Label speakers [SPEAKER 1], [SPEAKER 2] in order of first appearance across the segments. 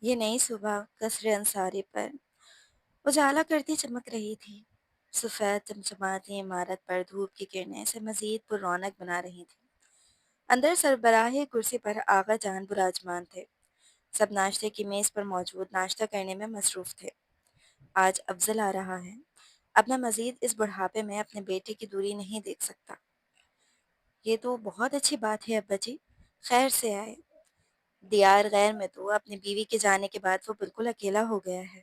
[SPEAKER 1] یہ نئی صبح قصر انصاری پر اجالا کرتی چمک رہی تھی۔ سفید چمچماتی عمارت پر دھوپ کی کرنیں اسے مزید پر رونق بنا رہی تھیں۔ اندر سربراہ کرسی پر آغا جان براجمان تھے۔ سب ناشتے کی میز پر موجود ناشتہ کرنے میں مصروف تھے۔ آج افضل آ رہا ہے۔ اب میں مزید اس بڑھاپے میں اپنے بیٹے کی دوری نہیں دیکھ سکتا۔ یہ تو بہت اچھی بات ہے ابا جی، خیر سے آئے۔ دیار غیر میں تو اپنی بیوی کے جانے کے بعد وہ بالکل اکیلا ہو گیا ہے۔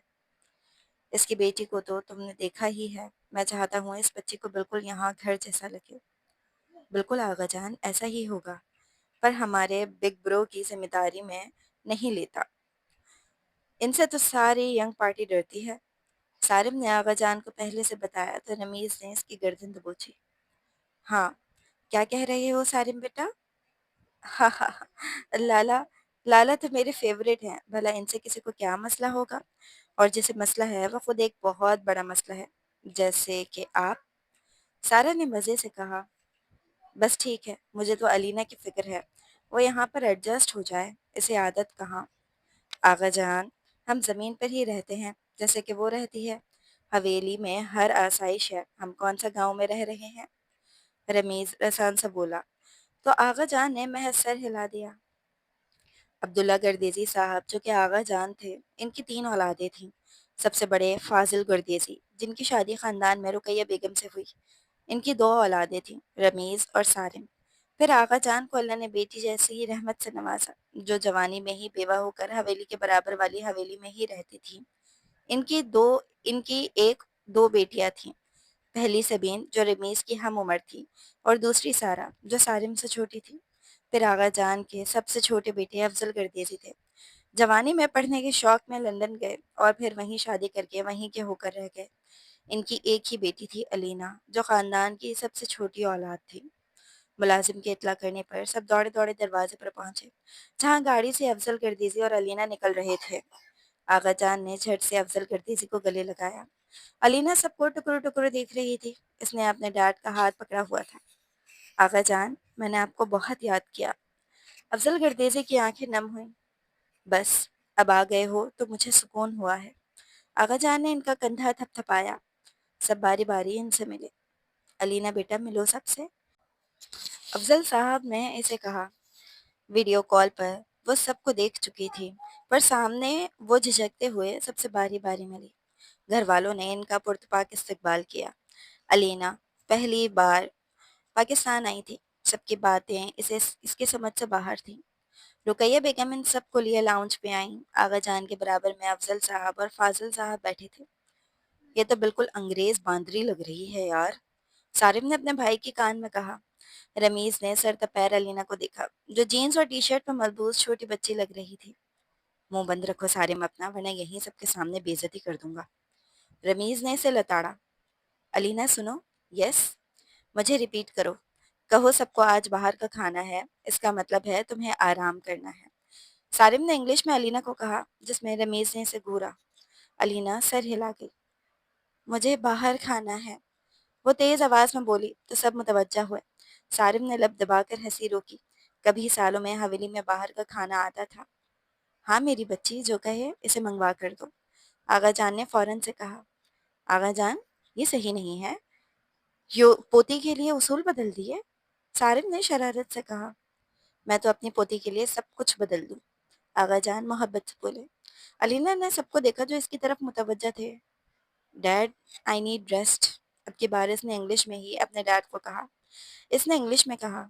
[SPEAKER 1] اس کی بیٹی کو تو تم نے دیکھا ہی ہے۔ میں چاہتا ہوں اس بچی کو بالکل یہاں گھر جیسا لگے۔ بالکل آغا جان، ایسا ہی ہوگا، پر ہمارے بگ برو کی ذمہ داری میں نہیں لیتا۔ ان سے تو ساری ینگ پارٹی ڈرتی ہے۔ سارم نے آغا جان کو پہلے سے بتایا تو رمیز نے اس کی گردن دبوچی۔ ہاں، کیا کہہ رہے ہو سارم بیٹا؟ ہاں ہاں ہاں، لالا لالا تو میرے فیوریٹ ہیں، بھلا ان سے کسی کو کیا مسئلہ ہوگا؟ اور جسے مسئلہ ہے وہ خود ایک بہت بڑا مسئلہ ہے، جیسے کہ آپ۔ سارا نے مزے سے کہا۔ بس ٹھیک ہے، مجھے تو علینا کی فکر ہے، وہ یہاں پر ایڈجسٹ ہو جائے، اسے عادت کہاں۔ آغا جان، ہم زمین پر ہی رہتے ہیں جیسے کہ وہ رہتی ہے۔ حویلی میں ہر آسائش ہے، ہم کون سا گاؤں میں رہ رہے ہیں؟ رمیز رسان سے بولا تو آغا جان نے محض سر ہلا دیا۔ عبداللہ گردیزی صاحب جو کہ آغا جان تھے، ان کی 3 اولادیں تھیں۔ سب سے بڑے فاضل گردیزی، جن کی شادی خاندان میں رقیہ بیگم سے ہوئی، ان کی 2 اولادیں تھیں، رمیز اور سارم۔ پھر آغا جان کو اللہ نے بیٹی جیسی ہی رحمت سے نوازا، جو جوانی میں ہی بیوہ ہو کر حویلی کے برابر والی حویلی میں ہی رہتی تھی۔ ان کی دو ان کی ایک دو بیٹیاں تھیں، پہلی سبین جو رمیز کی ہم عمر تھی، اور دوسری سارہ جو سارم سے چھوٹی تھی۔ پھر آغا جان کے سب سے چھوٹے بیٹے افضل گردیزی تھے۔ جوانی میں پڑھنے کے شوق میں لندن گئے اور پھر وہیں شادی کر کے وہیں کے ہو کر رہ گئے۔ ان کی ایک ہی بیٹی تھی علینا، جو خاندان کی سب سے چھوٹی اولاد تھی۔ ملازم کے اطلاع کرنے پر سب دوڑے دوڑے دروازے پر پہنچے، جہاں گاڑی سے افضل گردیزی اور علینا نکل رہے تھے۔ آغا جان نے جھٹ سے افضل گردیزی کو گلے لگایا۔ علینا سب کو ٹکرو ٹکرو دیکھ رہی تھی۔ اس نے اپنے ڈیڈ کا ہاتھ پکڑا ہوا تھا۔ آغا جان، میں نے آپ کو بہت یاد کیا۔ افضل گردیزی کی آنکھیں نم ہوئیں۔ بس اب آ گئے ہو تو مجھے سکون ہوا ہے۔ آغا جان نے ان کا کندھا تھپ تھپایا۔ سب باری باری ان سے ملے۔ علینا بیٹا ملو سب سے۔ افضل صاحب نے اسے کہا۔ ویڈیو کال پر وہ سب کو دیکھ چکی تھی، پر سامنے وہ جھجکتے ہوئے سب سے باری باری ملی۔ گھر والوں نے ان کا پرتپاک استقبال کیا۔ علینا پہلی بار پاکستان آئی تھی، سب کی باتیں اس کے سمجھ سے باہر تھیں۔ رقیہ بیگم ان سب کو لیے لاؤنج پہ آئیں۔ آغا جان کے برابر میں افضل صاحب اور فاضل صاحب بیٹھے تھے۔ یہ تو بالکل انگریز باندری لگ رہی ہے یار، سارم نے اپنے بھائی کے کان میں کہا۔ رمیز نے سر تپیر علینا کو دیکھا، جو جینز اور ٹی شرٹ میں ملبوس چھوٹی بچی لگ رہی تھی۔ منہ بند رکھو سارم اپنا، ورنہ یہیں سب کے سامنے بے عزتی کر دوں گا۔ رمیز نے اسے لتاڑا۔ علینا سنو، یس، مجھے ریپیٹ کرو۔ کہو سب کو آج باہر کا کھانا ہے، اس کا مطلب ہے تمہیں آرام کرنا ہے۔ سارم نے انگلش میں علینا کو کہا، جس میں رمیز نے اسے گھورا۔ علینا سر ہلا گئی۔ مجھے باہر کھانا ہے، وہ تیز آواز میں بولی تو سب متوجہ ہوئے۔ سارم نے لب دبا کر ہنسی روکی۔ کبھی سالوں میں حویلی میں باہر کا کھانا آتا تھا۔ ہاں میری بچی، جو کہے اسے منگوا کر دو، آغا جان نے فوراً سے کہا۔ آغا جان، یہ صحیح نہیں ہے، پوتی کے لیے اصول بدل دیے؟ سارم نے شرارت سے کہا۔ میں تو اپنی پوتی کے لیے سب کچھ بدل دوں، آغا جان محبت سے بولے۔ علینا نے سب کو دیکھا جو اس کی طرف متوجہ تھے۔ ڈیڈ، آئی نیڈ ریسٹ، اب کی بار اس نے انگلش میں ہی اپنے ڈیڈ کو کہا۔ اس نے انگلش میں کہا۔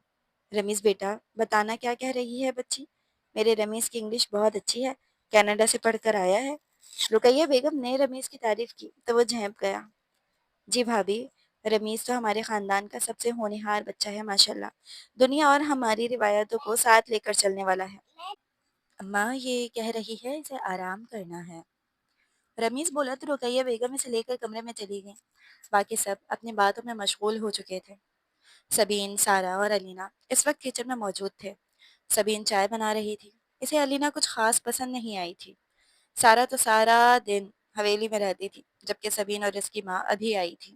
[SPEAKER 1] رمیز بیٹا، بتانا کیا کہہ رہی ہے بچی؟ میرے رمیز کی انگلش بہت اچھی ہے، کینیڈا سے پڑھ کر آیا ہے۔ رقیہ بیگم نے رمیز کی تعریف کی تو وہ جھینپ گیا۔ جی بھابھی، رمیز تو ہمارے خاندان کا سب سے ہونہار بچہ ہے ماشاءاللہ، دنیا اور ہماری روایتوں کو ساتھ لے کر چلنے والا ہے۔ اماں یہ کہہ رہی ہے اسے آرام کرنا ہے، رمیز بولا تو رقیہ بیگم اسے لے کر کمرے میں چلی گئی۔ باقی سب اپنی باتوں میں مشغول ہو چکے تھے۔ سبین، سارہ اور علینا اس وقت کچن میں موجود تھے۔ سبین چائے بنا رہی تھی، اسے علینا کچھ خاص پسند نہیں آئی تھی۔ سارہ تو سارا دن حویلی میں رہتی تھی، جبکہ سبین اور اس کی ماں ابھی آئی تھی۔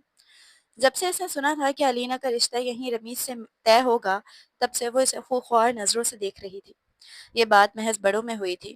[SPEAKER 1] جب سے اس نے سنا تھا کہ علینا کا رشتہ یہیں رمیز سے طے ہوگا، تب سے وہ اسے خوار نظروں سے دیکھ رہی تھی۔ یہ بات محض بڑوں میں ہوئی تھی،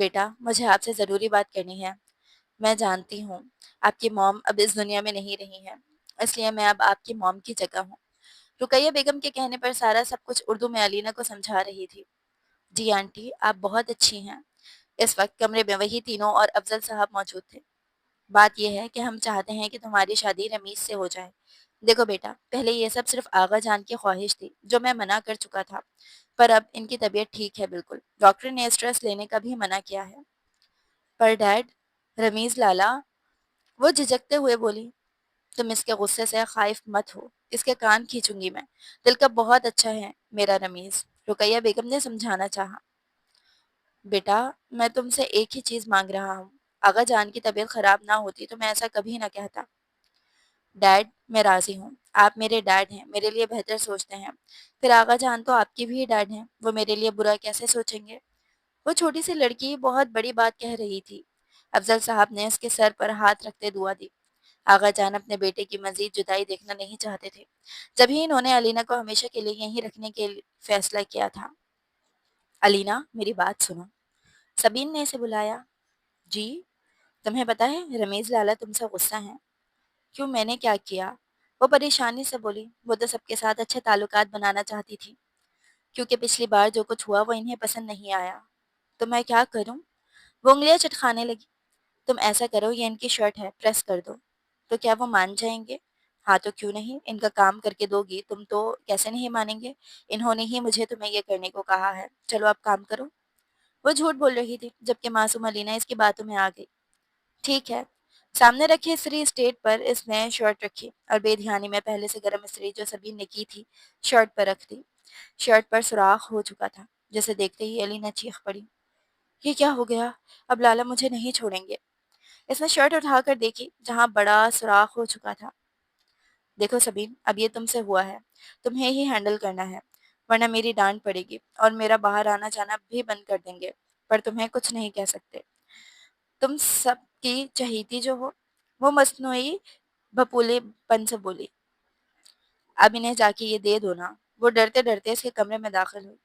[SPEAKER 1] بیٹا مجھے آپ سے ضروری بات کرنی ہے۔ میں جانتی ہوں آپ کی موم اب اس دنیا میں نہیں رہی ہے، اس لیے میں اب آپ کی موم کی جگہ ہوں۔ رقیہ بیگم کے کہنے پر سارا سب کچھ اردو میں علینا کو سمجھا رہی تھی۔ جی آنٹی آپ بہت اچھی ہیں۔ اس وقت کمرے میں وہی تینوں اور افضل صاحب موجود تھے۔ بات یہ ہے کہ ہم چاہتے ہیں کہ تمہاری شادی رمیز سے ہو جائے۔ دیکھو بیٹا پہلے یہ سب صرف آغا جان کی خواہش تھی جو میں منع کر چکا تھا، پر اب ان کی طبیعت ٹھیک ہے بالکل، ڈاکٹر نے اسٹریس لینے کا بھی منع کیا ہے۔ پر ڈیڈ، رمیز لالا، وہ جھجکتے ہوئے بولی، تم اس کے غصے سے خائف مت ہو، اس کے کان کھینچوں گی میں، دل کا بہت اچھا ہے میرا رمیز، رقیہ بیگم نے سمجھانا چاہا۔ بیٹا میں تم سے ایک ہی چیز مانگ رہا ہوں، آغا جان کی طبیعت خراب نہ ہوتی تو میں ایسا کبھی نہ کہتا۔ ڈیڈ میں راضی ہوں، آپ میرے ڈیڈ ہیں، میرے لیے بہتر سوچتے ہیں، پھر آغا جان تو آپ کی بھی ڈیڈ ہیں، وہ میرے لیے برا کیسے سوچیں گے؟ وہ چھوٹی سی لڑکی بہت بڑی بات کہہ رہی تھی۔ افضل صاحب نے اس کے سر پر ہاتھ رکھتے دعا دی۔ آغا جان اپنے بیٹے کی مزید جدائی دیکھنا نہیں چاہتے تھے، جبھی انہوں نے علینا کو ہمیشہ کے لیے یہیں رکھنے کے فیصلہ کیا تھا۔ علینا میری بات سنو، سبین نے اسے بلایا۔ جی، تمہیں پتہ ہے رمیز لالا تم سے غصہ ہیں۔ کیوں میں نے کیا کیا؟ وہ پریشانی سے بولی، وہ تو سب کے ساتھ اچھے تعلقات بنانا چاہتی تھی، کیونکہ پچھلی بار جو کچھ ہوا وہ انہیں پسند نہیں آیا۔ تو میں کیا کروں؟ وہ انگلیاں چٹکانے لگی۔ تم ایسا کرو یہ ان کی شرٹ ہے پریس کر دو۔ تو کیا وہ مان جائیں گے؟ ہاں تو کیوں نہیں، ان کا کام کر کے دو گی تم تو کیسے نہیں مانیں گے؟ انہوں نے ہی مجھے تمہیں یہ کرنے کو کہا ہے، چلو اب کام کرو۔ وہ جھوٹ بول رہی تھی جبکہ معصوم علینا اس کی باتوں میں آ گئی۔ ٹھیک ہے۔ سامنے رکھی استری اسٹیٹ پر اس نے شرٹ رکھی اور بے دھیانی میں پہلے سے گرم استری جو سبین نے کی تھی شرٹ پر رکھ دی۔ شرٹ پر سوراخ ہو چکا تھا، جسے دیکھتے ہی علینا چیخ پڑی، یہ کیا ہو گیا؟ اب لالا مجھے نہیں چھوڑیں گے۔ اس نے شرٹ اٹھا کر دیکھی جہاں بڑا سوراخ ہو چکا تھا۔ دیکھو سبین اب یہ تم سے ہوا ہے، تمہیں ہی ہینڈل کرنا ہے، ورنہ میری ڈانٹ پڑے گی اور میرا باہر آنا جانا بھی بند کر دیں گے، پر تمہیں کچھ نہیں کہہ سکتے۔ تم سب کی چہیتی جو ہو، وہ مصنوعی بھپولے پن سے بولی، اب انہیں جا کے یہ دے دو نا۔ وہ ڈرتے ڈرتے اس کے کمرے میں داخل ہوئی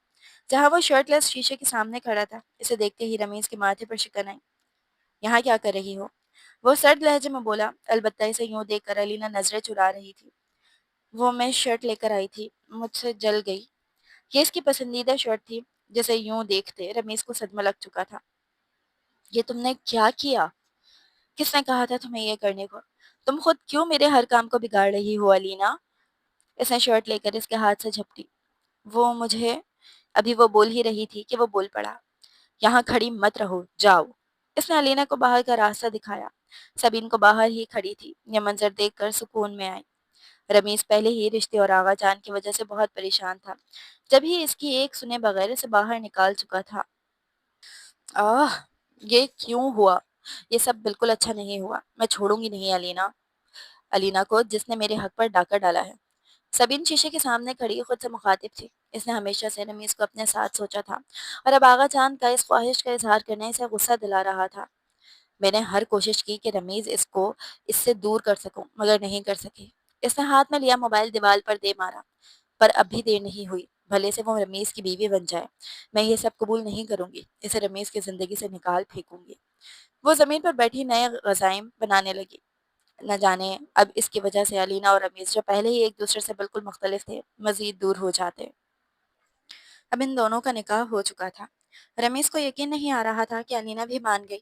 [SPEAKER 1] جہاں وہ شرٹ لیس شیشے کے سامنے کھڑا تھا۔ اسے دیکھتے ہی رمیز کے ماتھے پر شکن آئی۔ یہاں کیا کر رہی ہو؟ وہ سرد لہجے میں بولا، البتہ اسے یوں دیکھ کر علینا نظریں چرا رہی تھی۔ وہ میں شرٹ لے کر آئی تھی، مجھ سے جل گئی۔ یہ اس کی پسندیدہ شرٹ تھی جسے یوں دیکھتے رمیز کو صدمہ لگ چکا تھا۔ یہ تم نے کیا کیا؟ کس نے کہا تھا تمہیں یہ کرنے کو؟ تم خود کیوں میرے ہر کام کو بگاڑ رہی ہو علینا؟ اس نے شرٹ لے کر اس کے ہاتھ سے جھپٹی۔ وہ مجھے، ابھی وہ بول ہی رہی تھی کہ وہ بول پڑا، یہاں کھڑی مت رہو، جاؤ۔ اس نے علینا کو باہر کا راستہ دکھایا۔ سبین کو باہر ہی کھڑی تھی، یہ منظر دیکھ کر سکون میں آئی۔ رمیز پہلے ہی رشتے اور آغا جان کی وجہ سے بہت پریشان تھا، جب ہی اس کی ایک سنے بغیر اسے باہر نکال چکا تھا۔ آہ، یہ کیوں ہوا؟ یہ سب بالکل اچھا نہیں ہوا، میں چھوڑوں گی نہیں علینا کو جس نے میرے حق پر ڈاکہ ڈالا ہے۔ سبین شیشے کے سامنے کھڑی خود سے مخاطب تھی۔ اس نے ہمیشہ سے رمیز کو اپنے ساتھ سوچا تھا اور اب آغا جان کا اس خواہش کا اظہار کرنے سے غصہ دلا رہا تھا۔ میں نے ہر کوشش کی کہ رمیز اس کو اس سے دور کر سکوں مگر نہیں کر سکی۔ اس نے ہاتھ میں لیا موبائل دیوال پر دے مارا، پر اب بھی دیر نہیں ہوئی، بھلے سے وہ رمیز کی بیوی بن جائے، میں یہ سب قبول نہیں کروں گی، اسے رمیز کی زندگی سے نکال پھینکوں گی۔ وہ زمین پر بیٹھی نئے غذائم بنانے لگی۔ نہ جانے اب اس کی وجہ سے علینا اور رمیز جو پہلے ہی ایک دوسرے سے بالکل مختلف تھے مزید دور ہو جاتے۔ اب ان دونوں کا نکاح ہو چکا تھا۔ رمیز کو یقین نہیں آ رہا تھا کہ علینا بھی مان گئی۔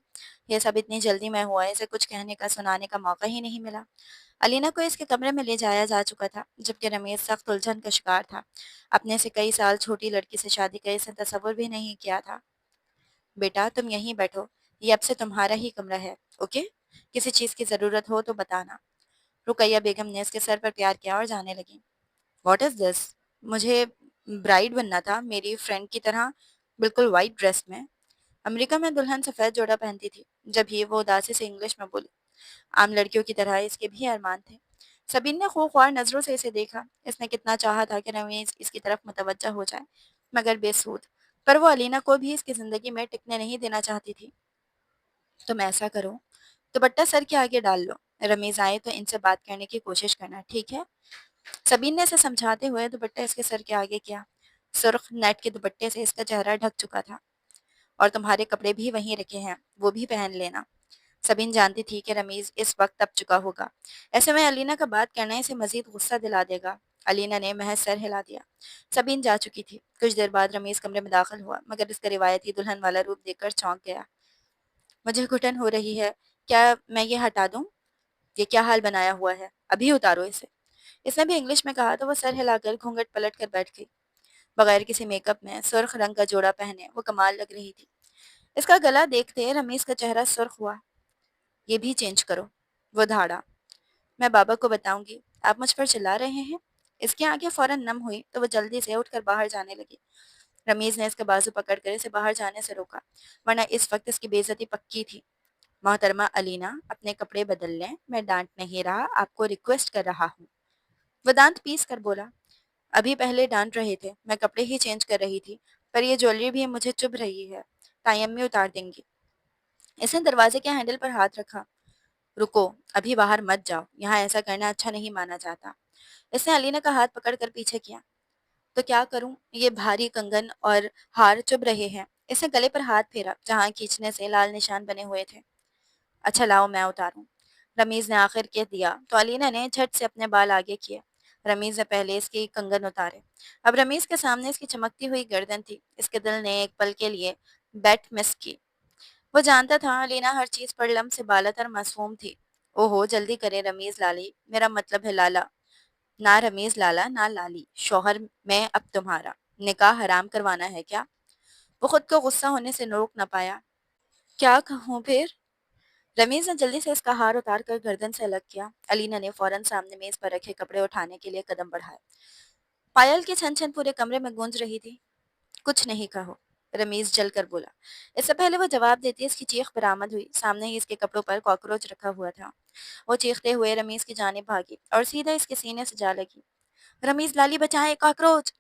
[SPEAKER 1] یہ سب اتنی جلدی میں ہوا، اسے کچھ کہنے کا سنانے کا موقع ہی نہیں ملا۔ علینا کو اس کے کمرے میں لے جایا جا چکا تھا جبکہ رمیز سخت الجھن کا شکار تھا۔ اپنے سے کئی سال چھوٹی لڑکی سے شادی کا اس نے تصور بھی نہیں کیا تھا۔ بیٹا تم یہیں بیٹھو، یہ اب سے تمہارا ہی کمرہ ہے، اوکے؟ کسی چیز کی ضرورت ہو تو بتانا۔ رقیہ بیگم نے اس کے سر پر پیار کیا اور جانے لگی۔ واٹ از دس؟ مجھے برائڈ بننا تھا میری فرینڈ کی طرح، بالکل وائٹ ڈریس میں۔ امریکہ میں دلہن سفید جوڑا پہنتی تھی، جب ہی وہ اداسی سے انگلش میں بولی۔ عام لڑکیوں کی طرح اس کے بھی ارمان تھے۔ سبین نے خوخوار نظروں سے اسے دیکھا۔ اس نے کتنا چاہا تھا کہ رمیز اس کی طرف متوجہ ہو جائے، مگر بے سود۔ پر وہ علینا کو بھی اس کی زندگی میں ٹکنے نہیں دینا چاہتی تھی۔ تم ایسا کرو، دوپٹہ سر کے آگے ڈال لو، رمیز آئے تو ان سے بات کرنے کی کوشش کرنا، ٹھیک ہے؟ سبین نے اسے سمجھاتے ہوئے دوپٹہ اس کے سر کے آگے کیا۔ سرخ نیٹ کے دوپٹے سے اس کا چہرہ ڈھک چکا تھا۔ اور تمہارے کپڑے بھی وہیں رکھے ہیں، وہ بھی پہن لینا۔ سبین جانتی تھی کہ رمیز اس وقت تب چکا ہوگا، ایسے میں علینا کا بات کرنا اسے مزید غصہ دلا دے گا۔ علینا نے محض سر ہلا دیا۔ سبین جا چکی تھی۔ کچھ دیر بعد رمیز کمرے میں داخل ہوا، مگر اس کا روایتی دلہن والا روپ دیکھ کر چونک گیا۔ مجھے گھٹن ہو رہی ہے، کیا میں یہ ہٹا دوں؟ یہ کیا حال بنایا ہوا ہے؟ ابھی اتارو اسے۔ اس نے بھی انگلش میں کہا تو وہ سر ہلا کر گھونگھٹ پلٹ کر بیٹھ گئی۔ بغیر کسی میک اپ میں سرخ رنگ کا جوڑا پہنے وہ کمال لگ رہی تھی۔ اس کا گلا دیکھتے رمیز کا چہرہ سرخ ہوا۔ یہ بھی چینج کرو، وہ دھاڑا۔ میں بابا کو بتاؤں گی، آپ مجھ پر چلا رہے ہیں؟ اس کی آنکھیں فوراً نم ہوئی تو وہ جلدی سے اٹھ کر باہر جانے لگی۔ رمیز نے اس کا بازو پکڑ کر اسے باہر جانے سے روکا، ورنہ اس وقت اس کی بے عزتی پکی تھی۔ محترمہ علینا، اپنے کپڑے بدل لیں، میں ڈانٹ نہیں رہا، آپ کو ریکویسٹ کر رہا ہوں۔ وہ دانت پیس کر بولا، ابھی پہلے ڈانٹ رہے تھے، میں کپڑے ہی چینج کر رہی تھی، پر یہ جویلری بھی مجھے چبھ رہی ہے، تائی امی اتار دیں گی۔ اس نے دروازے کے ہینڈل پر ہاتھ رکھا۔ رکو، ابھی باہر مت جاؤ، یہاں ایسا کرنا اچھا نہیں مانا جاتا۔ اس نے علینا کا ہاتھ پکڑ کر پیچھے کیا۔ تو کیا کروں، یہ بھاری کنگن اور ہار چبھ رہے ہیں۔ اس نے گلے پر ہاتھ پھیرا جہاں کھینچنے سے لال نشان بنے ہوئے تھے۔ اچھا لاؤ میں اتاروں۔ رمیز نے آخر کہہ دیا تو علینا نے جھٹ سے اپنے بال آگے کیے۔ رمیز نے پہلے اس کی کنگن اتارے۔ اب رمیز کے سامنے اس کی چمکتی ہوئی گردن تھی۔ اس کے دل نے ایک پل کے لیے بیٹ مس کی۔ وہ جانتا تھا علینا ہر چیز پر لم سے بالت اور معصوم تھی۔ اوہو جلدی کرے رمیز لالی، میرا مطلب ہے لالا، نہ رمیز لالا نہ لالی، شوہر میں اب تمہارا نکاح حرام کروانا ہے کیا؟ وہ خود کو غصہ ہونے سے روک نہ پایا۔ کیا کہوں پھر؟ رمیز نے جلدی سے اس کا ہار اتار کر گردن سے الگ کیا۔ علینا نے فوراً سامنے میز پر رکھے کپڑے اٹھانے کے لیے قدم بڑھائے۔ پائل کی چھن چھن پورے کمرے میں گونج رہی تھی۔ کچھ نہیں کہو، رمیز جل کر بولا۔ اس سے پہلے وہ جواب دیتی اس کی چیخ برآمد ہوئی۔ سامنے ہی اس کے کپڑوں پر کاکروچ رکھا ہوا تھا۔ وہ چیختے ہوئے رمیز کی جانب بھاگی اور سیدھا اس کے سینے سے جا لگی۔ رمیز لالی بچائے، کاکروچ!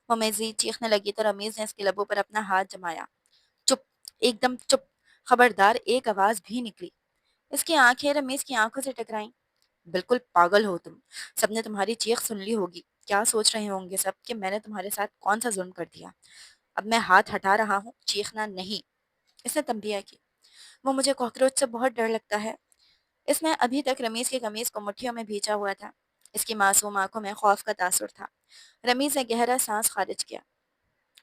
[SPEAKER 1] وہ مزید چیخنے لگی تو رمیز نے اس کے لبوں پر اپنا ہاتھ جمایا۔ چپ، ایک دم چپ، خبردار ایک آواز بھی نکلی۔ اس کی آنکھیں رمیز کی آنکھوں سے ٹکرائیں۔ بالکل پاگل ہو تم، سب نے تمہاری چیخ سن لی ہوگی، کیا سوچ رہے ہوں گے سب کہ میں نے تمہارے ساتھ کون سا ظلم کر دیا۔ اب میں ہاتھ ہٹا رہا ہوں، چیخنا نہیں۔ اس نے تنبیہ کی۔ وہ مجھے کاکروچ سے بہت ڈر لگتا ہے۔ اس نے ابھی تک رمیز کی قمیض کو مٹھیوں میں بھینچا ہوا تھا۔ اس کی معصوم آنکھوں میں خوف کا تاثر تھا۔ رمیز نے گہرا سانس خارج کیا۔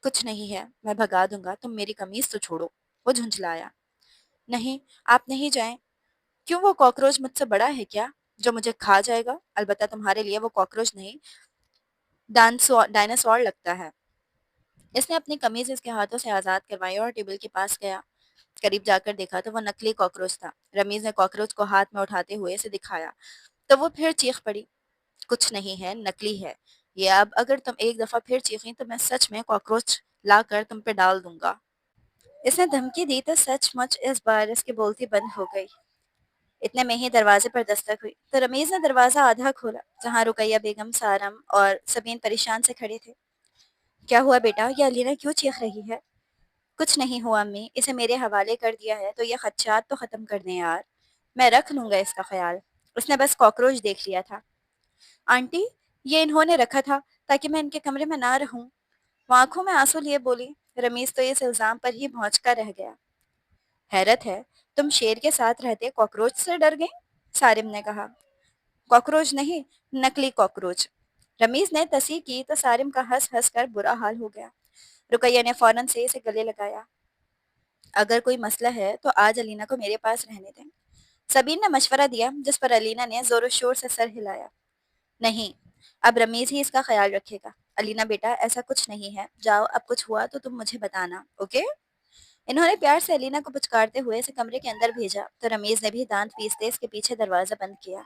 [SPEAKER 1] کچھ نہیں ہے، میں بھگا دوں گا، تم میری قمیض تو چھوڑو۔ وہ جھنجھلایا۔ نہیں، آپ نہیں جائیں۔ کیوں، وہ کاکروچ مجھ سے بڑا ہے کیا جو مجھے کھا جائے گا؟ البتہ تمہارے لیے وہ کاکروچ نہیں، ڈائناسور لگتا ہے۔ اس نے اپنی قمیض اس کے ہاتھوں سے آزاد کروائی اور ٹیبل کے پاس گیا۔ قریب جا کر دیکھا تو وہ نکلی کاکروچ تھا۔ رمیز نے کاکروچ کو ہاتھ میں اٹھاتے ہوئے اسے دکھایا تو وہ پھر چیخ پڑی۔ کچھ نہیں ہے، نکلی ہے یہ۔ اب اگر تم ایک دفعہ پھر چیخیں تو میں سچ میں کاکروچ لا کر تم پہ ڈال دوں گا۔ اس نے دھمکی دی تو سچ مچ اس بار اس کی بولتی بند ہو گئی۔ اتنے میں ہی دروازے پر دستک ہوئی تو رمیز نے دروازہ آدھا کھولا، جہاں رقیہ بیگم، سارم اور سبین پریشان سے کھڑے تھے۔ کیا ہوا بیٹا، یہ علینا کیوں چیخ رہی ہے؟ کچھ نہیں ہوا امی، اسے میرے حوالے کر دیا ہے تو یہ خدشات تو ختم کر دیں یار، میں رکھ لوں گا اس کا خیال، اس نے بس کاکروچ دیکھ لیا تھا۔ آنٹی، یہ انہوں نے رکھا تھا تاکہ میں ان کے کمرے میں نہ رہوں، وہ آنکھوں میں آنسو لیے بولی۔ رمیز تو اس الزام پر ہی بھونچکا رہ گیا۔ حیرت ہے، تم شیر کے ساتھ رہتے کاکروچ سے ڈر گئیں؟ سارم نے کہا۔ کاکروچ نہیں، نکلی کاکروچ۔ رمیز نے تصحیح کی تو سارم کا ہنس ہنس کر برا حال ہو گیا۔ رقیہ نے فوراً سے اسے گلے لگایا۔ اگر کوئی مسئلہ ہے تو آج علینا کو میرے پاس رہنے دیں۔ سبین نے مشورہ دیا، جس پر علینا نے زور و شور سے سر ہلایا۔ نہیں، اب رمیز ہی اس کا خیال رکھے گا۔ علینا بیٹا، ایسا کچھ نہیں ہے، جاؤ، اب کچھ ہوا تو تم مجھے بتانا، اوکے؟ انہوں نے پیار سے علینا کو پچکارتے ہوئے اسے کمرے کے اندر بھیجا تو رمیز نے بھی دانت پیستے اس کے پیچھے دروازہ بند کیا۔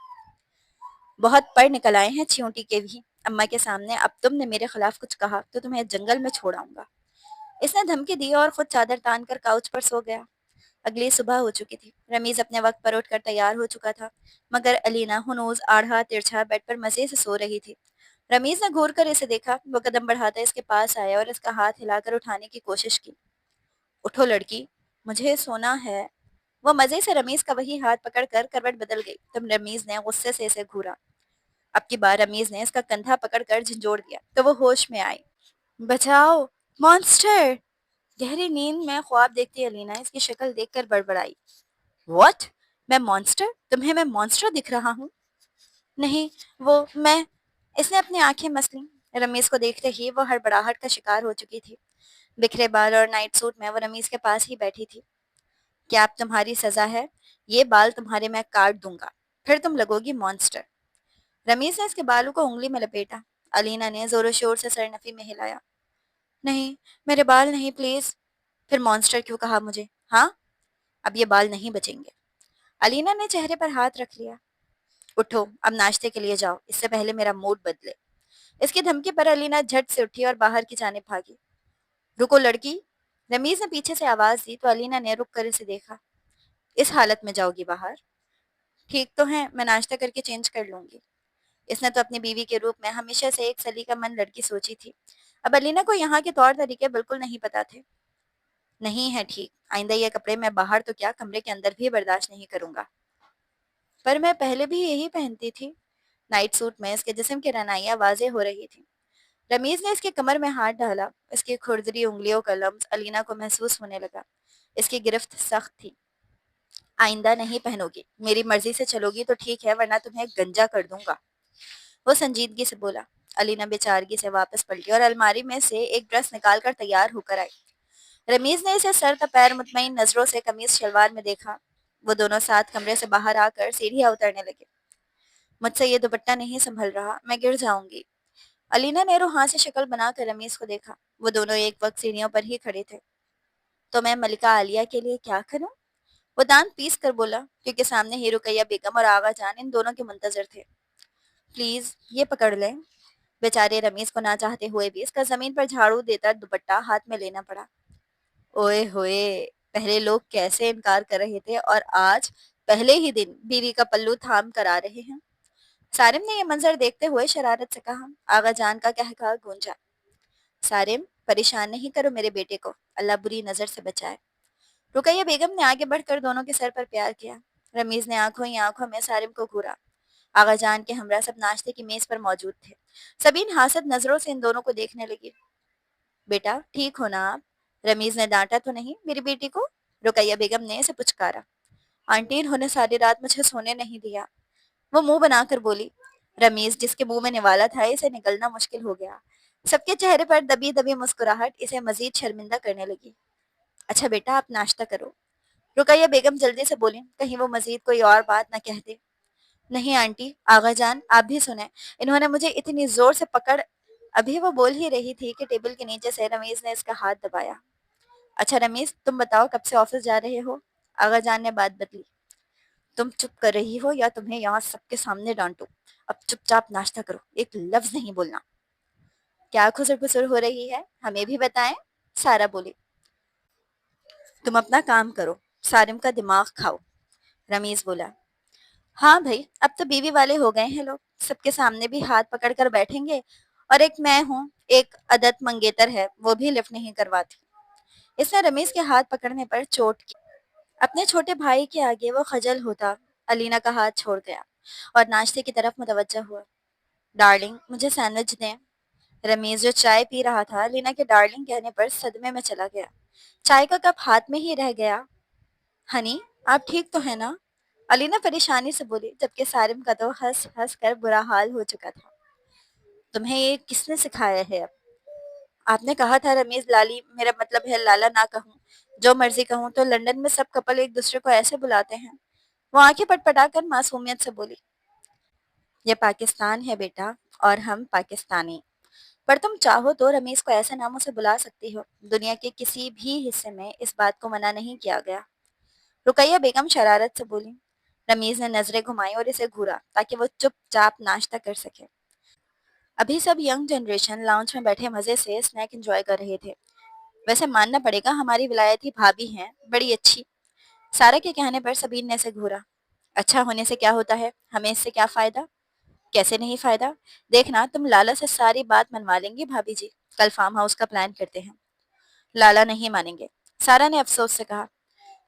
[SPEAKER 1] بہت پر نکل آئے ہیں چیونٹی کے بھی، اماں کے سامنے اب تم نے میرے خلاف کچھ کہا تو تمہیں جنگل میں چھوڑ آؤں گا۔ اس نے دھمکی دی اور خود چادر تان کر کاؤچ پر سو گیا۔ اگلی صبح ہو چکی تھی۔ رمیز اپنے وقت پر اٹھ کر تیار ہو چکا تھا، مگر علینا ہنوز آڑھا ترچھا بیڈ پر مزے سے سو رہی تھی۔ رمیز نے گھور کر اسے دیکھا، وہ قدم بڑھاتا اس کے پاس آیا اور اس کا ہاتھ ہلا کر اٹھانے کی کوشش کی۔ اٹھو لڑکی، مجھے سونا ہے۔ وہ مزے سے رمیز کا وہی ہاتھ پکڑ کر کروٹ بدل گئی تو رمیز نے غصے سے اسے گھورا۔ اب کی بار رمیز نے اس کا کندھا پکڑ کر جھنجھوڑ دیا تو وہ ہوش میں آئی۔ بچاؤ، مانسٹر! گہری نیند میں خواب دیکھتی الینا اس کی شکل دیکھ کر بڑبڑائی، واٹ؟ میں مانسٹر؟ تمہیں میں مانسٹر دکھ رہا ہوں؟ نہیں، وہ میں... اس نے اپنی آنکھیں مس لیں۔ رمیز کو دیکھتے ہی وہ ہڑبڑاہٹ کا شکار ہو چکی تھی۔ بکھرے بال اور نائٹ سوٹ میں وہ رمیز کے پاس ہی بیٹھی تھی۔ کیا اب تمہاری سزا ہے؟ یہ بال تمہارے میں کاٹ دوں گا، پھر تم لگو گی مانسٹر۔ رمیز نے اس کے بالوں کو انگلی میں لپیٹا۔ الینا نے زور و شور سے سر نفی میں ہلایا۔ نہیں، میرے بال نہیں پلیز۔ پھر مانسٹر کیوں کہا مجھے؟ ہاں، اب یہ بال نہیں بچیں گے۔ الینا نے چہرے پر ہاتھ رکھ لیا۔ اٹھو، اب ناشتے کے لیے جاؤ، اس سے پہلے میرا موڈ بدلے۔ اس کی دھمکی پر الینا جھٹ سے اٹھی اور باہر کی جانب بھاگی۔ رکو لڑکی! رمیز نے پیچھے سے آواز دی تو الینا نے رک کر اسے دیکھا۔ اس حالت میں جاؤ گی باہر؟ ٹھیک تو ہے، میں ناشتہ کر کے چینج کر لوں گی۔ اس نے تو اپنی بیوی کے روپ میں ہمیشہ سے ایک سلیقہ مند لڑکی سوچی تھی۔ اب الینا کو یہاں کے طور طریقے بالکل نہیں پتا تھے۔ نہیں ہے ٹھیک، آئندہ یہ کپڑے میں باہر تو کیا کمرے کے اندر بھی برداشت نہیں کروں گا۔ پر میں پہلے بھی یہی پہنتی تھی۔ نائٹ سوٹ میں اس کے جسم کی رعنائیاں واضح ہو رہی تھی۔ رمیز نے اس کے کمر میں ہاتھ ڈالا۔ اس کی کھردری انگلیوں کا لمس الینا کو محسوس ہونے لگا۔ اس کی گرفت سخت تھی۔ آئندہ نہیں پہنو گی، میری مرضی سے چلو گی تو ٹھیک ہے، ورنہ تمہیں گنجا کر دوں گا۔ وہ سنجیدگی سے بولا۔ الینا بیچارگی سے واپس پلٹی اور الماری میں سے ایک ڈریس نکال کر تیار ہو کر آئی۔ رمیز نے اسے سر تپیر مطمئن نظروں سے قمیص شلوار میں دیکھا۔ وہ دونوں ساتھ کمرے سے باہر آ کر سیڑھیاں اترنے لگے۔ مجھ سے یہ دوپٹہ نہیں سنبھل رہا، میں گر جاؤں گی۔ الینا نے روحاں سے شکل بنا کر رمیز کو دیکھا۔ وہ دونوں ایک وقت سیڑھیوں پر ہی کھڑے تھے۔ تو میں ملکہ عالیہ کے لیے کیا کروں؟ وہ دانت پیس کر بولا، کیونکہ سامنے ہی رقیہ بیگم اور آغا جان ان دونوں کے منتظر تھے۔ پلیز یہ پکڑ لیں۔ بیچارے رمیز کو نہ چاہتے ہوئے بھی اس کا زمین پر جھاڑو دیتا دوپٹہ ہاتھ میں لینا پڑا۔ اوئے ہوئے، پہلے لوگ کیسے انکار کر رہے تھے اور آج پہلے ہی دن بیوی کا پلو تھام کر آ رہے ہیں۔ سارم نے یہ منظر دیکھتے ہوئے شرارت سے کہا۔ آغا جان کا کہا گونجا۔ سارم، پریشان نہیں کرو میرے بیٹے کو، اللہ بری نظر سے بچائے۔ رقیہ بیگم نے آگے بڑھ کر دونوں کے سر پر پیار کیا۔ رمیز نے آنکھوں ہی آنکھوں میں سارم کو گھورا۔ آغا جان کے ہمراہ سب ناشتے کی میز پر موجود تھے۔ سبھی حاسد نظروں سے ان دونوں کو دیکھنے لگی۔ بیٹا ٹھیک ہو نا آپ؟ رمیز نے ڈانٹا تو نہیں میری بیٹی کو؟ رقیہ بیگم نے اسے پچکارا۔ آنٹی، انہوں نے ساری رات مجھے سونے نہیں دیا، وہ منہ بنا کر بولی۔ رمیز جس کے منہ میں نوالا تھا اسے نگلنا مشکل ہو گیا۔ سب کے چہرے پر دبی دبی مسکراہٹ اسے مزید شرمندہ کرنے لگی۔ اچھا بیٹا، آپ ناشتہ کرو۔ رقیہ بیگم جلدی سے بولی، کہیں وہ مزید کوئی اور بات نہ کہہ دے۔ نہیں آنٹی، آغا جان آپ بھی سنیں، انہوں نے مجھے اتنی زور سے پکڑ... ابھی وہ بول ہی رہی تھی کہ ٹیبل کے نیچے سے رمیز نے اس کا ہاتھ دبایا۔ اچھا رمیز، تم بتاؤ کب سے آفس جا رہے ہو؟ آغا جان نے بات بدلی۔ تم چپ کر رہی ہو یا تمہیں یہاں سب کے سامنے ڈانٹو؟ اب چپ چاپ ناشتہ کرو، ایک لفظ نہیں بولنا۔ کیا خسر پسر ہو رہی ہے، ہمیں بھی بتائیں، سارا بولی۔ تم اپنا کام کرو، سارم کا دماغ کھاؤ، رمیز بولا۔ ہاں بھائی، اب تو بیوی والے ہو گئے ہیں لوگ، سب کے سامنے بھی ہاتھ پکڑ کر بیٹھیں گے، اور ایک میں ہوں، ایک عدت منگیتر ہے، وہ بھی لفٹ نہیں کرواتی۔ اس نے رمیز کے ہاتھ پکڑنے پر چوٹ کی۔ اپنے چھوٹے بھائی کے آگے وہ خجل ہوتا الینا کا ہاتھ چھوڑ گیا اور ناشتے کی طرف متوجہ ہوا۔ ڈارلنگ، مجھے سینڈوچ دیں۔ رمیز جو چائے پی رہا تھا الینا کے ڈارلنگ کہنے پر صدمے میں چلا گیا۔ چائے کا کپ ہاتھ میں ہی رہ گیا۔ ہنی، آپ ٹھیک تو ہے نا؟ الینا پریشانی سے بولی، جبکہ سارم کا تو ہنس ہنس کر برا حال ہو چکا تھا۔ تمہیں یہ کس نے سکھایا ہے؟ اب آپ نے کہا تھا رمیز لالی، میرا مطلب ہے لالا نہ کہوں، جو مرضی کہوں، تو لندن میں سب کپل ایک دوسرے کو ایسے بلاتے ہیں۔ وہ آنکھیں پٹ پٹا کر معصومیت سے بولی۔ یہ پاکستان ہے بیٹا، اور ہم پاکستانی، پر تم چاہو تو رمیز کو ایسے ناموں سے بلا سکتی ہو، دنیا کے کسی بھی حصے میں اس بات کو منع نہیں کیا گیا۔ رقیہ بیگم شرارت سے بولی۔ رمیز نے نظریں گھمائی اور اسے گھورا تاکہ وہ چپ چاپ ناشتہ کر سکے۔ ابھی سب ینگ جنریشن لاؤنج میں بیٹھے مزے سے اسنیک انجوائے کر رہے تھے۔ ویسے ماننا پڑے گا ہماری ولایتی بھابھی ہیں، بڑی اچھی۔ سارا کے کہنے پر سبین نے اسے گھورا۔ اچھا ہونے سے کیا ہوتا ہے، ہمیں اس سے کیا فائدہ؟ کیسے نہیں فائدہ؟ دیکھنا تم لالا سے ساری بات منوا لیں گی بھابھی جی، کل فارم ہاؤس کا پلان کرتے ہیں۔ لالا نہیں مانیں گے، سارا نے افسوس سے کہا۔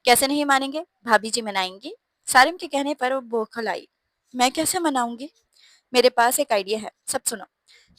[SPEAKER 1] کیسے نہیں مانیں گے؟ بھابھی جی منائیں گی۔ سارم کے کہنے پر وہ بوکھل آئی۔ میں کیسے مناؤں گی؟ میرے پاس ایک آئیڈیا ہے، سب سنو۔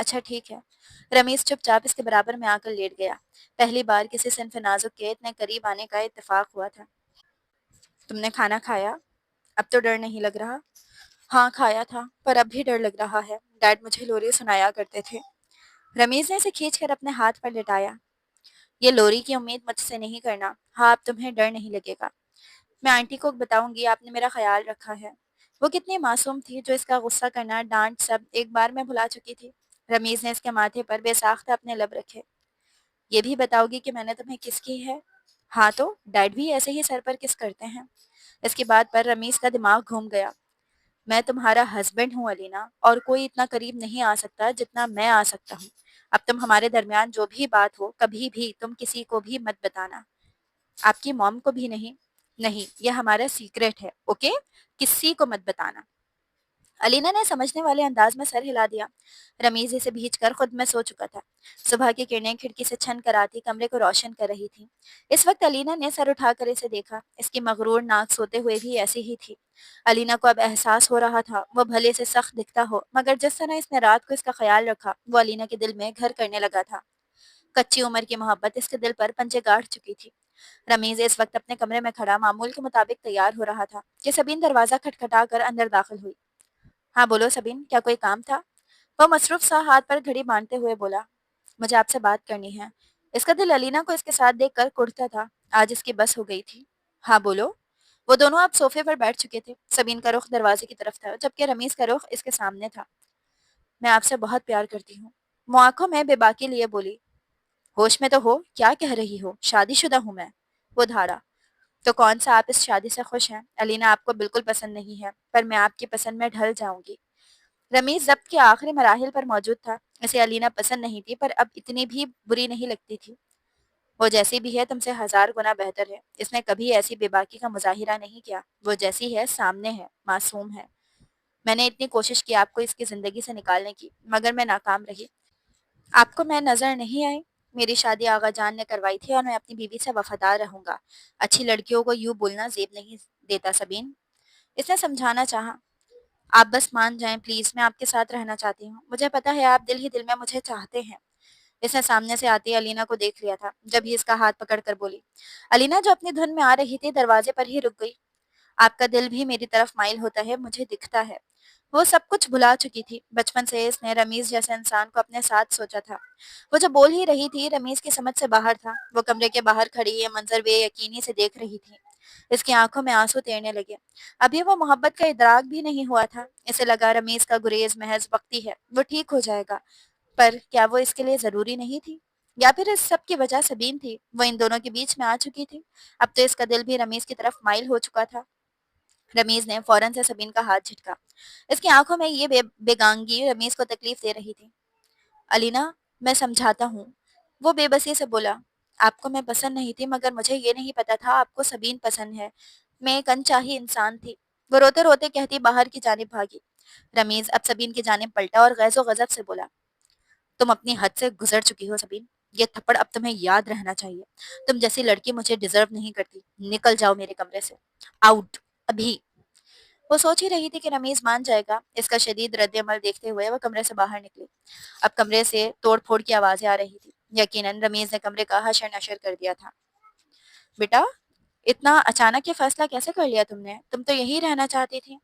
[SPEAKER 1] اچھا ٹھیک ہے۔ رمیز چپ چاپ اس کے برابر میں آ کر لیٹ گیا۔ پہلی بار کسی صنف نازک کے اتنے قریب آنے کا اتفاق ہوا تھا۔ تم نے کھانا کھایا؟ اب تو ڈر نہیں لگ رہا؟ ہاں کھایا تھا، پر اب بھی ڈر لگ رہا ہے۔ ڈیڈ مجھے لوری سنایا کرتے تھے۔ رمیز نے اسے کھینچ کر اپنے ہاتھ پر لٹایا۔ یہ لوری کی امید مجھ سے نہیں کرنا۔ ہاں اب تمہیں ڈر نہیں لگے گا۔ میں آنٹی کو بتاؤں گی آپ نے میرا خیال رکھا ہے۔ وہ کتنی معصوم تھی جو اس کا غصہ کرنا، ڈانٹ سب ایک بار میں بھلا چکی تھی۔ رمیز نے اس کے ماتھے پر بے ساختہ اپنے لب رکھے۔ یہ بھی بتاؤ گی کہ میں نے تمہیں کس کی ہے؟ ہاں تو ڈیڈ بھی ایسے ہی سر پر کس کرتے ہیں۔ اس کی بات پر رمیز کا دماغ گھوم گیا۔ میں تمہارا ہسبینڈ ہوں علینا، اور کوئی اتنا قریب نہیں آ سکتا جتنا میں آ سکتا ہوں۔ اب تم ہمارے درمیان جو بھی بات ہو کبھی بھی تم کسی کو بھی مت بتانا۔ آپ کی موم کو بھی نہیں؟ نہیں، یہ ہمارا سیکریٹ ہے، اوکے؟ کسی کو مت بتانا۔ علینا نے سمجھنے والے انداز میں سر ہلا دیا۔ رمیز اسے بھیج کر خود میں سو چکا تھا۔ صبح کی کرنیں کھڑکی سے چھن کر آتی کمرے کو روشن کر رہی تھی۔ اس وقت علینا نے سر اٹھا کر اسے دیکھا۔ اس کی مغرور ناک سوتے ہوئے بھی ایسی ہی تھی۔ علینا کو اب احساس ہو رہا تھا وہ بھلے سے سخت دکھتا ہو، مگر جس طرح اس نے رات کو اس کا خیال رکھا وہ علینا کے دل میں گھر کرنے لگا تھا۔ کچی عمر کی محبت اس کے دل پر پنجے گاڑ چکی تھی۔ رمیز اس وقت اپنے کمرے میں کھڑا معمول کے مطابق تیار ہو رہا تھا کہ سبین دروازہ کھٹکھٹا کر اندر داخل ہوئی۔ ہاں بولو سبین، کیا کوئی کام تھا؟ وہ مصروف سا ہاتھ پر گھڑی باندھتے ہوئے بولا۔ مجھے آپ سے بات کرنی ہے۔ اس کا دل علینا کو اس کے ساتھ دیکھ کر کڑتا تھا۔ آج اس کی بس ہو گئی تھی۔ ہاں بولو۔ وہ دونوں اب صوفے پر بیٹھ چکے تھے۔ سبین کا رخ دروازے کی طرف تھا جبکہ رمیز کا رخ اس کے سامنے تھا۔ میں آپ سے بہت پیار کرتی ہوں، وہ آنکھوں میں بے باکی لیے بولی۔ ہوش میں تو ہو، کیا کہہ رہی ہو؟ شادی شدہ ہوں میں، وہ دھاڑا۔ تو کون سا آپ اس شادی سے خوش ہیں؟ علینا آپ کو بالکل پسند نہیں ہے، پر میں آپ کی پسند میں ڈھل جاؤں گی۔ رمیز ضبط کے آخری مراحل پر موجود تھا۔ اسے علینا پسند نہیں تھی، پر اب اتنی بھی بری نہیں لگتی تھی۔ وہ جیسی بھی ہے تم سے 1000 گنا بہتر ہے۔ اس نے کبھی ایسی بے باکی کا مظاہرہ نہیں کیا۔ وہ جیسی ہے سامنے ہے، معصوم ہے۔ میں نے اتنی کوشش کی آپ کو اس کی زندگی سے نکالنے کی، مگر میں ناکام رہی۔ آپ کو میں نظر نہیں آئی؟ میری شادی آغا جان نے کروائی تھی اور میں اپنی بیوی سے وفادار رہوں گا۔ اچھی لڑکیوں کو یوں بولنا زیب نہیں دیتا سبین۔ اس نے سمجھانا چاہا۔ آپ بس مان جائیں پلیز، میں آپ کے ساتھ رہنا چاہتی ہوں۔ مجھے پتا ہے آپ دل ہی دل میں مجھے چاہتے ہیں۔ اس نے سامنے سے آتی علینا کو دیکھ لیا تھا جب ہی اس کا ہاتھ پکڑ کر بولی۔ علینا جو اپنی دھن میں آ رہی تھی دروازے پر ہی رک گئی۔ آپ کا دل بھی میری طرف مائل ہوتا ہے، مجھے دکھتا ہے۔ وہ سب کچھ بھلا چکی تھی۔ بچپن سے اس نے رمیز جیسے انسان کو اپنے ساتھ سوچا تھا۔ وہ جو بول ہی رہی تھی رمیز کی سمجھ سے باہر تھا۔ وہ کمرے کے باہر کھڑی یہ منظر بے یقینی سے دیکھ رہی تھی۔ اس کی آنکھوں میں آنسو تیرنے لگے۔ ابھی وہ محبت کا ادراک بھی نہیں ہوا تھا۔ اسے لگا رمیز کا گریز محض وقتی ہے، وہ ٹھیک ہو جائے گا۔ پر کیا وہ اس کے لیے ضروری نہیں تھی؟ یا پھر اس سب کی وجہ سبین تھی؟ وہ ان دونوں کے بیچ میں آ چکی تھی۔ اب تو اس کا دل بھی رمیز کی طرف مائل ہو چکا تھا۔ رمیز نے فوراً سے سبین کا ہاتھ جھٹکا۔ اس کی آنکھوں میں یہ بیگانگی رمیز کو تکلیف دے رہی تھی۔ علینا، میں سمجھاتا ہوں، وہ بے بسی سے بولا۔ آپ کو میں پسند نہیں تھی، مگر مجھے یہ نہیں پتا تھا آپ کو سبین پسند ہے۔ میں ایک انچاہی انسان تھی، وہ روتے روتے کہتی باہر کی جانب بھاگی۔ رمیز اب سبین کی جانب پلٹا اور غیظ و غضب سے بولا۔ تم اپنی حد سے گزر چکی ہو سبین، یہ تھپڑ اب تمہیں یاد رہنا چاہیے۔ تم جیسی لڑکی مجھے ڈیزرو نہیں کرتی۔ نکل جاؤ میرے کمرے سے، آؤٹ، ابھی۔ وہ سوچ ہی رہی تھی کہ رمیز مان جائے گا۔ اس کا شدید رد عمل دیکھتے ہوئے وہ کمرے سے باہر نکلی۔ اب کمرے سے توڑ پھوڑ کی آوازیں آ رہی تھی۔ یقیناً رمیز نے کمرے کا حشر نشر کر دیا تھا۔ بیٹا، اتنا اچانک یہ فیصلہ کیسے کر لیا تم نے؟ تم تو یہی رہنا چاہتی تھی۔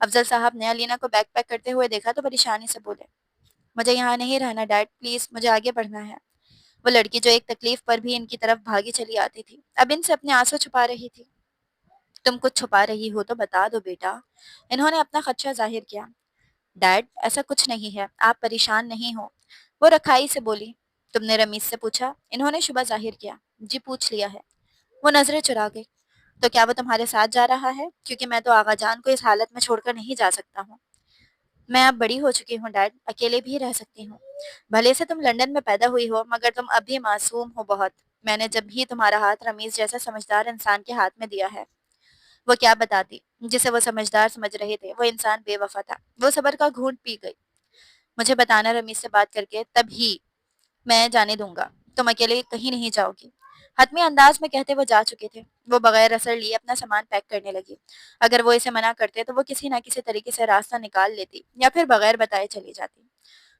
[SPEAKER 1] افضل صاحب نے علینا کو بیگ پیک کرتے ہوئے دیکھا تو پریشانی سے بولے۔ مجھے یہاں نہیں رہنا ڈیڈ، پلیز مجھے آگے بڑھنا ہے۔ وہ لڑکی جو ایک تکلیف پر بھی ان کی طرف بھاگی چلی آتی تھی اب ان سے اپنے آنسو چھپا رہی تھی۔ تم کچھ چھپا رہی ہو تو بتا دو بیٹا، انہوں نے اپنا خدشہ ظاہر کیا۔ ڈیڈ ایسا کچھ نہیں ہے، آپ پریشان نہیں ہو، وہ رکھائی سے بولی۔ تم نے رمیز سے پوچھا؟ انہوں نے شبہ ظاہر کیا۔ جی پوچھ لیا ہے۔ وہ نظریں چرا گئی۔ تو کیا وہ تمہارے ساتھ جا رہا ہے؟ کیونکہ میں تو آغا جان کو اس حالت میں چھوڑ کر نہیں جا سکتا ہوں۔ میں اب بڑی ہو چکی ہوں ڈیڈ، اکیلے بھی رہ سکتی ہوں۔ بھلے سے تم لندن میں پیدا ہوئی ہو، مگر تم اب بھی معصوم ہو بہت۔ میں نے جب بھی تمہارا ہاتھ رمیز جیسا سمجھدار انسان کے ہاتھ میں دیا ہے۔ وہ کیا بتاتی؟ جسے وہ سمجھدار سمجھ رہے تھے وہ انسان بے وفا تھا۔ وہ صبر کا گھونٹ پی گئی۔ مجھے بتانا رمیز سے بات کر کے تب ہی میں جانے دوں گا۔ تم اکیلے کہیں نہیں جاؤ گی۔ حتمی انداز میں کہتے وہ جا چکے تھے۔ وہ بغیر اثر لیے اپنا سامان پیک کرنے لگی۔ اگر وہ اسے منع کرتے تو وہ کسی نہ کسی طریقے سے راستہ نکال لیتی یا پھر بغیر بتائے چلی جاتی۔